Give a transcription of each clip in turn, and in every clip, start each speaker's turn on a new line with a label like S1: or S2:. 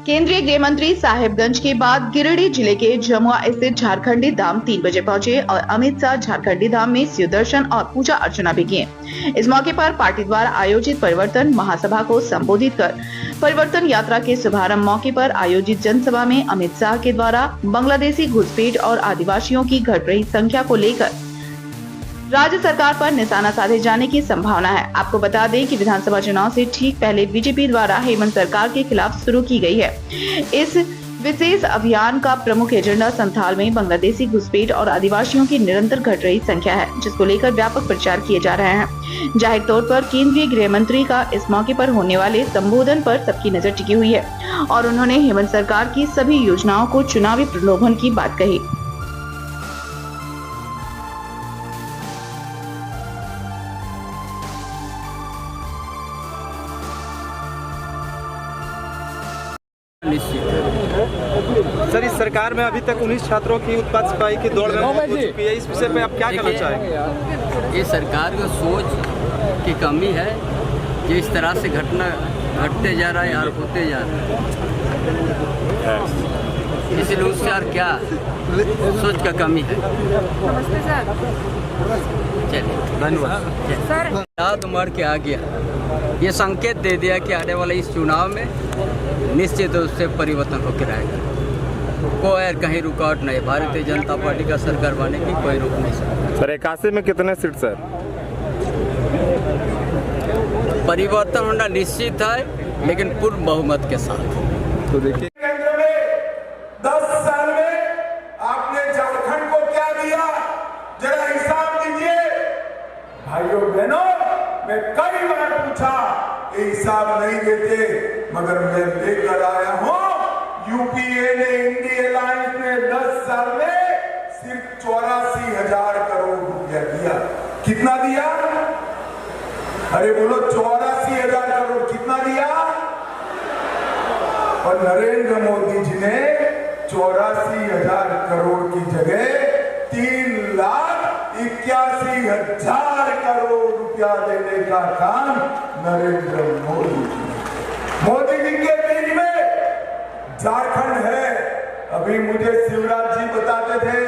S1: केंद्रीय गृह मंत्री साहिबगंज के बाद गिरिडीह जिले के जमुआ स्थित झारखंडी धाम 3 बजे पहुंचे और अमित शाह झारखंडी धाम में शिव दर्शन और पूजा अर्चना भी किए। इस मौके पर पार्टी द्वारा आयोजित परिवर्तन महासभा को संबोधित कर परिवर्तन यात्रा के शुभारंभ मौके पर आयोजित जनसभा में अमित शाह के द्वारा बांग्लादेशी घुसपैठ और आदिवासियों की घट रही संख्या को लेकर राज्य सरकार पर निशाना साधे जाने की संभावना है। आपको बता दें कि विधानसभा चुनाव से ठीक पहले बीजेपी द्वारा हेमंत सरकार के खिलाफ शुरू की गई है इस विशेष अभियान का प्रमुख एजेंडा संथाल में बांग्लादेशी घुसपैठ और आदिवासियों की निरंतर घट रही संख्या है, जिसको लेकर व्यापक प्रचार किए जा रहे हैं। जाहिर तौर पर केंद्रीय गृह मंत्री का इस मौके पर होने वाले संबोधन पर सबकी नजर टिकी हुई है और उन्होंने हेमंत सरकार की सभी योजनाओं को चुनावी प्रलोभन की बात कही।
S2: सर, इस सरकार में अभी तक 19 छात्रों की उत्पाद सिपाही की दौड़ में मौत हो चुकी है। इस विषय पे आप क्या कहना चाहेंगे?
S3: ये सरकार की सोच की कमी है कि इस तरह से घटना घटते जा रहा है यार, होते जा रहा है। इसलिए उससे यार क्या सोच का कमी है।
S4: नमस्ते सर।
S3: चलिए धन्यवाद सर। रात उमड़ के आ गया, ये संकेत दे दिया कि आने वाले इस चुनाव में निश्चित रूप से परिवर्तन होकर रहेगा। कोई कहीं रुकावट नहीं, भारतीय जनता पार्टी का सरकार बनने की कोई रोक नहीं सकता।
S2: सर, 81 में कितने सीट सर?
S3: परिवर्तन होना निश्चित है, लेकिन पूर्ण बहुमत के साथ।
S2: तो देखिए
S5: केंद्र में 10 साल में आपने झारखंड को क्या दिया, जरा हिसाब कीजिए। भाइयों बहनों, मैं कई बार पूछा, ये हिसाब नहीं देते, मगर मैं लेकर आया हूं। यूपीए ने, इंडिया अलायंस ने 10 साल में सिर्फ 84,000 करोड़ रुपया दिया। कितना दिया? अरे बोलो, 84,000 करोड़ कितना दिया? और नरेंद्र मोदी जी ने 84,000 करोड़ की जगह 3,81,000 करोड़ रुपया देने का काम नरेंद्र मोदी जी के बीच में झारखंड है। अभी मुझे शिवराज जी बताते थे,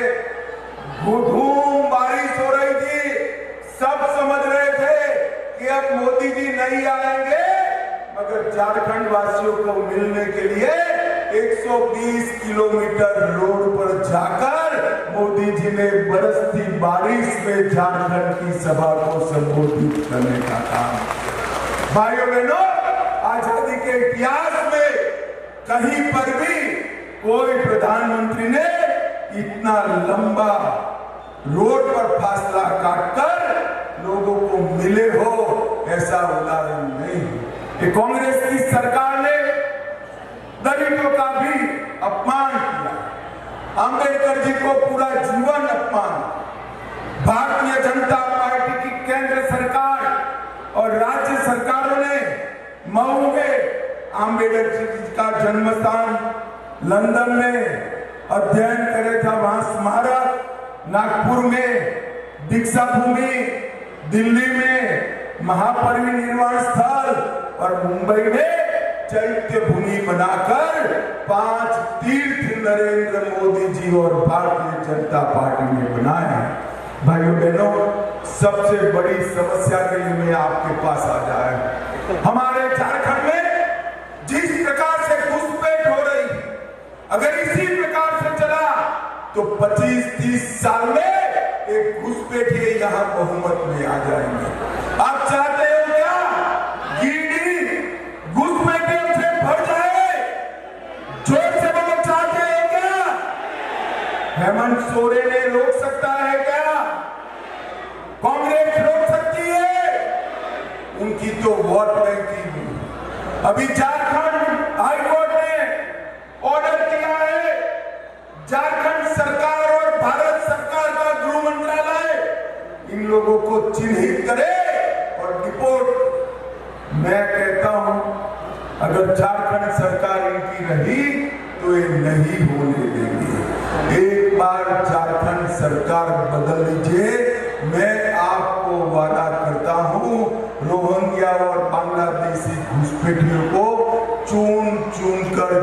S5: धूम बारिश हो रही थी, सब समझ रहे थे कि अब मोदी जी नहीं आएंगे, मगर झारखंड वासियों को मिलने के लिए 120 किलोमीटर रोड पर जाकर मोदी जी ने बरसती बारिश में झारखंड की सभा को संबोधित करने का काम। भाइयों बहनों, आजादी के इतिहास में कहीं पर भी कोई प्रधानमंत्री ने इतना लंबा रोड पर फासला काटकर लोगों को मिले हो, ऐसा उदाहरण नहीं। ये कांग्रेस की सरकार ने दलितों का भी अपमान किया, अंबेडकर जी को पूरा जीवन अपमान। भारतीय जनता पार्टी की केंद्र सरकार और राज्य सरकारों ने मऊ में अंबेडकर जी का जन्म स्थान, लंदन में अध्ययन करे था, वहां स्मारक, नागपुर में दीक्षा भूमि, दिल्ली में महापरिनिर्वाण स्थल और मुंबई में चैत्य भूमि बनाकर 5 तीर्थ नरेंद्र मोदी जी और भारतीय जनता पार्टी ने बनाए हैं। भाइयों बहनों, सबसे बड़ी समस्या के लिए मैं आपके पास आ जाए, हमारे झारखंड में जिस प्रकार से घुसपैठ हो रही, अगर इसी प्रकार से चला तो 25-30 साल में एक घुसपैठिए यहां बहुमत में आ जाएंगे। आप चाहते हो क्या गिरिडीह घुसपैठियों से भर जाए? जोर से बोलो, चाहते हो क्या? हेमंत सोरेन ने रोक सकता है क्या? कांग्रेस रोक सकती है? उनकी तो वोट बैंकिंग। अभी झारखंड हाईकोर्ट ने ऑर्डर किया है, झारखंड सरकार और भारत सरकार का गृह मंत्रालय इन लोगों को चिन्हित करे और रिपोर्ट। मैं कहता हूं, अगर झारखंड सरकार इनकी रही तो ये नहीं होने देंगे। एक बार झारखंड सरकार बदल लीजिए, मैं आपको वादा करता हूं, रोहिंग्या और बांग्लादेशी घुसपैठियों को चुन चुन कर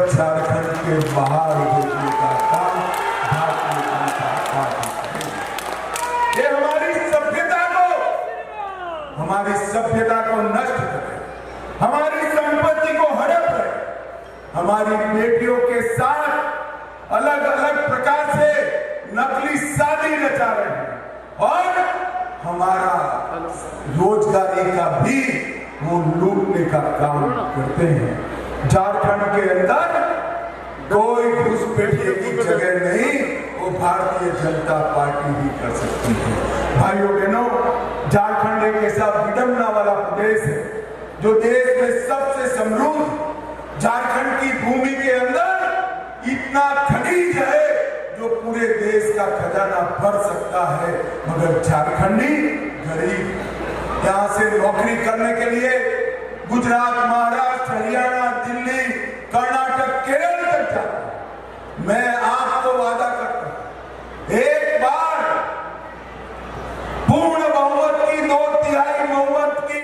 S5: बाहर भेजने का काम भारतीय जनता पार्टी करेगी। ये हमारी सभ्यता को नष्ट करे, हमारी संपत्ति को हड़प रहे, हमारी बेटियों के साथ अलग अलग प्रकार से नकली शादी रचा रहे हैं और हमारा रोजगारी का भी वो लूटने का काम करते हैं। झारखंड के अंदर कोई घुसपैठिए की जगह नहीं, वो भारतीय जनता पार्टी ही कर सकती है। भाइयों बहनों, झारखंड एक ऐसा विडंबना वाला प्रदेश है जो देश में सबसे समृद्ध, झारखंड की भूमि के अंदर इतना खनिज है जो पूरे देश का खजाना भर सकता है, मगर झारखंडी गरीब यहाँ से नौकरी करने के लिए गुजरात, महाराष्ट्र, हरियाणा, दिल्ली, कर्नाटक, केरल तक जाता है। मैं